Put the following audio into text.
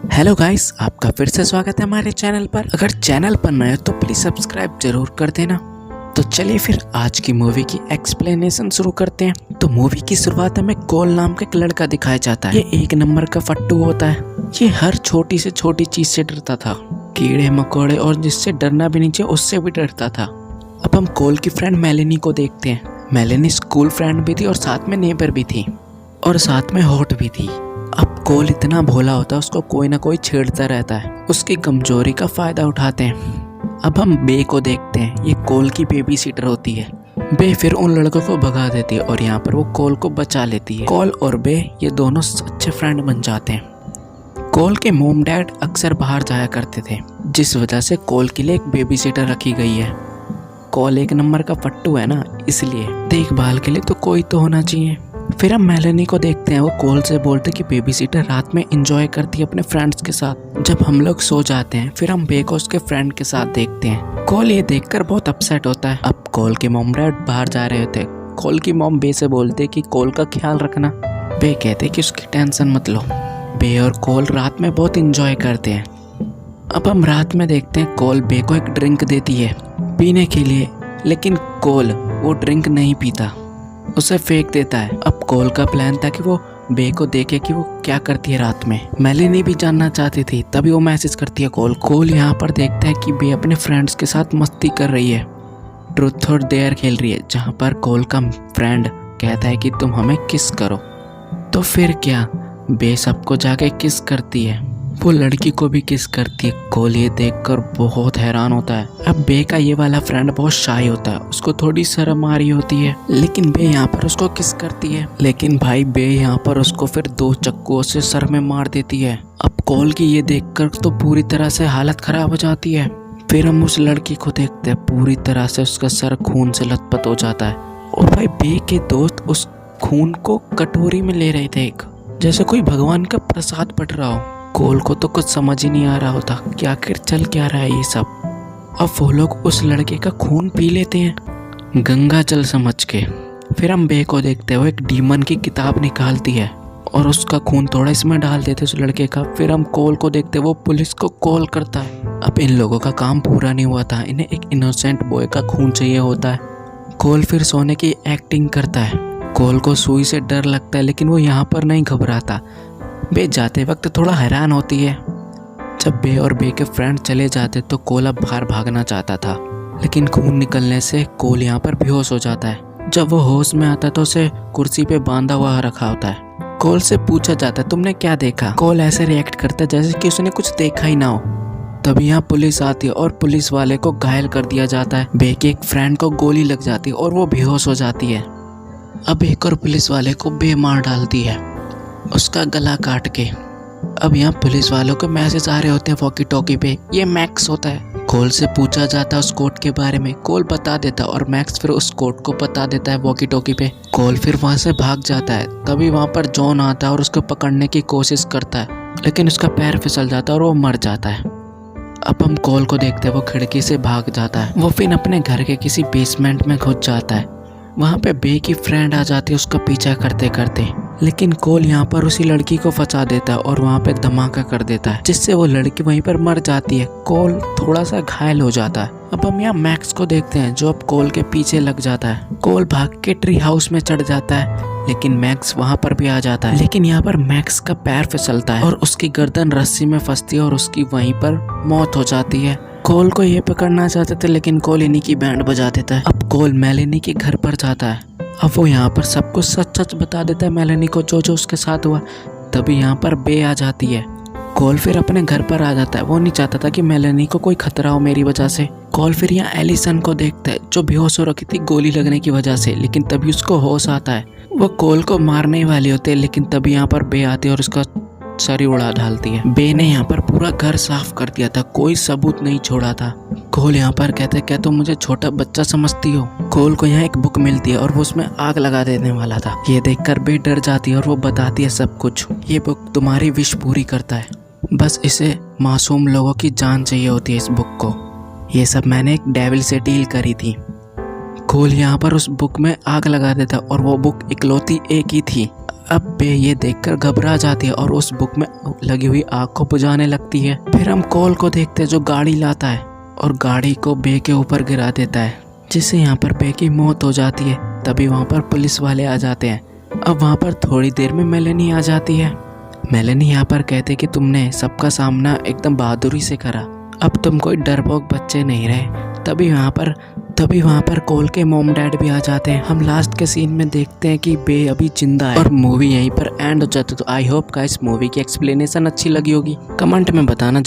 Hello guys, आपका फिर से स्वागत है हमारे चैनल पर। अगर चैनल पर नए हो तो प्लीज सब्सक्राइब जरूर कर देना। तो चलिए फिर आज की मूवी की एक्सप्लेनेशन शुरू करते हैं। तो मूवी की शुरुआत में कोल नाम का एक लड़का दिखाया जाता है। ये एक नंबर का फट्टू होता है। ये हर छोटी से छोटी चीज से डरता था, कीड़े मकोड़े और जिससे डरना भी नहीं चाहिए उससे भी डरता था। अब हम कोल की फ्रेंड मेलेनी को देखते हैं। मेलेनी स्कूल फ्रेंड भी थी और साथ में नेबर भी थी और साथ में हॉट भी थी। अब कोल इतना भोला होता है, उसको कोई ना कोई छेड़ता रहता है, उसकी कमजोरी का फायदा उठाते हैं। अब हम बे को देखते हैं। ये कोल की बेबी सीटर होती है। बे फिर उन लड़कों को भगा देती है और यहाँ पर वो कोल को बचा लेती है। कोल और बे ये दोनों अच्छे फ्रेंड बन जाते हैं। कोल के मॉम डैड अक्सर बाहर जाया करते थे, जिस वजह से कोल के लिए एक बेबी सीटर रखी गई है। कोल एक नंबर का फट्टू है ना, इसलिए देखभाल के लिए तो कोई तो होना चाहिए। फिर हम मेलेनी को देखते हैं। वो कोल से बोलते कि बेबी सीटर रात में एंजॉय करती है अपने फ्रेंड्स के साथ जब हम लोग सो जाते हैं। फिर हम बे को उसके फ्रेंड के साथ देखते हैं। कोल ये देखकर बहुत अपसेट होता है। अब कोल के मॉम डैड बाहर जा रहे होते। कोल की मॉम बे से बोलते कि कोल का ख्याल रखना। बे कहते कि उसकी टेंशन मत लो। बे और कोल रात में बहुत एंजॉय करते हैं। अब हम रात में देखते हैं कोल बे को एक ड्रिंक देती है पीने के लिए, लेकिन कोल वो ड्रिंक नहीं पीता, उसे फेंक देता है। अब कोल का प्लान था कि वो बे को देखे कि वो क्या करती है रात में। मेलेनी भी जानना चाहती थी, तभी वो मैसेज करती है कोल यहाँ पर देखता है कि बे अपने फ्रेंड्स के साथ मस्ती कर रही है, ट्रूथ और डेयर खेल रही है, जहाँ पर कोल का फ्रेंड कहता है कि तुम हमें किस करो। तो फिर क्या, बे सबको जाके किस करती है, वो लड़की को भी किस करती है। कोल ये देखकर बहुत हैरान होता है। अब बे का ये वाला फ्रेंड बहुत शाय होता है, उसको थोड़ी शर्म आ रही होती है, लेकिन बे यहाँ पर उसको किस करती है। लेकिन भाई बे यहाँ पर उसको फिर 2 चक्कुओं से सर में मार देती है। अब कोल की ये देखकर तो पूरी तरह से हालत खराब हो जाती है। फिर हम उस लड़की को देखते हैं, पूरी तरह से उसका सर खून से लथपथ हो जाता है। और भाई बे के दोस्त उस खून को कटोरी में ले रहे थे, एक जैसे कोई भगवान का प्रसाद बट रहा हो। कोल को तो कुछ समझ ही नहीं आ रहा होता कि आखिर चल क्या रहा है ये सब। अब वो लोग उस लड़के का खून पी लेते हैं गंगा जल समझ के। फिर हम बे को देखते हैं, वो एक डीमन की किताब निकालती है और उसका खून थोड़ा इसमें डाल देते उस लड़के का। फिर हम कोल को देखते हैं, वो पुलिस को कॉल करता है। अब इन लोगों का काम पूरा नहीं हुआ था, इन्हें एक इनोसेंट बॉय का खून चाहिए होता है। कोल फिर सोने की एक्टिंग करता है। कोल को सुई से डर लगता है, लेकिन वो यहाँ पर नहीं घबराता। बे जाते वक्त थोड़ा हैरान होती है। जब बे और बे के फ्रेंड चले जाते तो कोल अब बाहर भागना चाहता था, लेकिन खून निकलने से कोल यहाँ पर बेहोश हो जाता है। जब वो होश में आता तो उसे कुर्सी पे बांधा हुआ रखा होता है। कोल से पूछा जाता है तुमने क्या देखा। कोल ऐसे रिएक्ट करता है जैसे कि उसने कुछ देखा ही ना हो। तभी यहाँ पुलिस आती है और पुलिस वाले को घायल कर दिया जाता है। बे के एक फ्रेंड को गोली लग जाती है और वो बेहोश हो जाती है। अब एक और पुलिस वाले को बे मार डालती है, उसका गला काट के। अब यहाँ पुलिस वालों के मैसेज आ रहे होते हैं वॉकी टॉकी पे। ये मैक्स होता है। कोल से पूछा जाता है उस कोड के बारे में। कोल बता देता है और मैक्स फिर उस कोड को बता देता है वॉकी टॉकी पे। कोल फिर वहाँ से भाग जाता है। तभी वहाँ पर जॉन आता है और उसको पकड़ने की कोशिश करता है, लेकिन उसका पैर फिसल जाता है और वो मर जाता है। अब हम कोल को देखते हैं, वो खिड़की से भाग जाता है। वो फिर अपने घर के किसी बेसमेंट में घुस जाता है। वहाँ पे बे की फ्रेंड आ जाती है उसका पीछा करते करते, लेकिन कोल यहाँ पर उसी लड़की को फंसा देता है और वहाँ पे धमाका कर देता है, जिससे वो लड़की वहीं पर मर जाती है। कोल थोड़ा सा घायल हो जाता है। अब हम यहाँ मैक्स को देखते हैं, जो अब कोल के पीछे लग जाता है। कोल भाग के ट्री हाउस में चढ़ जाता है, लेकिन मैक्स वहाँ पर भी आ जाता है। लेकिन यहाँ पर मैक्स का पैर फिसलता है और उसकी गर्दन रस्सी में फंसती है और उसकी वहीं पर मौत हो जाती है। कोल को ये पकड़ना चाहते थे, लेकिन कोल इन्हीं की बैंड बजा देता है। अब कोल मेलेनी के घर पर जाता है। अब वो यहाँ पर सब कुछ सच सच बता देता है मेलेनी को, जो जो उसके साथ हुआ। तभी यहाँ पर बे आ जाती है। कोल फिर अपने घर पर आ जाता है। वो नहीं चाहता था कि मेलेनी को कोई खतरा हो मेरी वजह से। कोल फिर यहाँ एलिसन को देखता है, जो बेहोश हो रखी थी गोली लगने की वजह से, लेकिन तभी उसको होश आता है। वो कोल को मारने वाली होते हैं, लेकिन तभी यहाँ पर बे आती है और उसका सर उड़ा डालती है। बे ने यहाँ पर पूरा घर साफ कर दिया था, कोई सबूत नहीं छोड़ा था। कोल यहाँ पर कहते क्या तुम मुझे छोटा बच्चा समझती हो। कोल को यहाँ एक बुक मिलती है और वो उसमें आग लगा देने वाला था। ये देखकर बे डर जाती है और वो बताती है सब कुछ। ये बुक तुम्हारी विश पूरी करता है, बस इसे मासूम लोगों की जान चाहिए होती है इस बुक को। ये सब मैंने एक डेविल से डील करी थी। कोल यहाँ पर उस बुक में आग लगा देता और वो बुक इकलौती एक ही थी। अब बे ये देखकर घबरा जाती है और उस बुक में लगी हुई आग को बुझाने लगती है। फिर हम कॉल को देखते हैं जो गाड़ी लाता है और गाड़ी को बे के ऊपर गिरा देता है, जिससे यहाँ पर बे की मौत हो जाती है। तभी वहाँ पर पुलिस वाले आ जाते हैं। अब वहाँ पर थोड़ी देर में मेलेनी आ जाती है। मेलेनी यहाँ पर कहते कि तुमने सबका सामना एकदम बहादुरी से करा, अब तुम कोई डरपोक बच्चे नहीं रहे। तभी वहाँ पर कॉल के मॉम डैड भी आ जाते हैं। हम लास्ट के सीन में देखते हैं कि बे अभी जिंदा है और मूवी यहीं पर एंड हो जाती है। तो आई होप गाइस मूवी की एक्सप्लेनेशन अच्छी लगी होगी, कमेंट में बताना जरूर।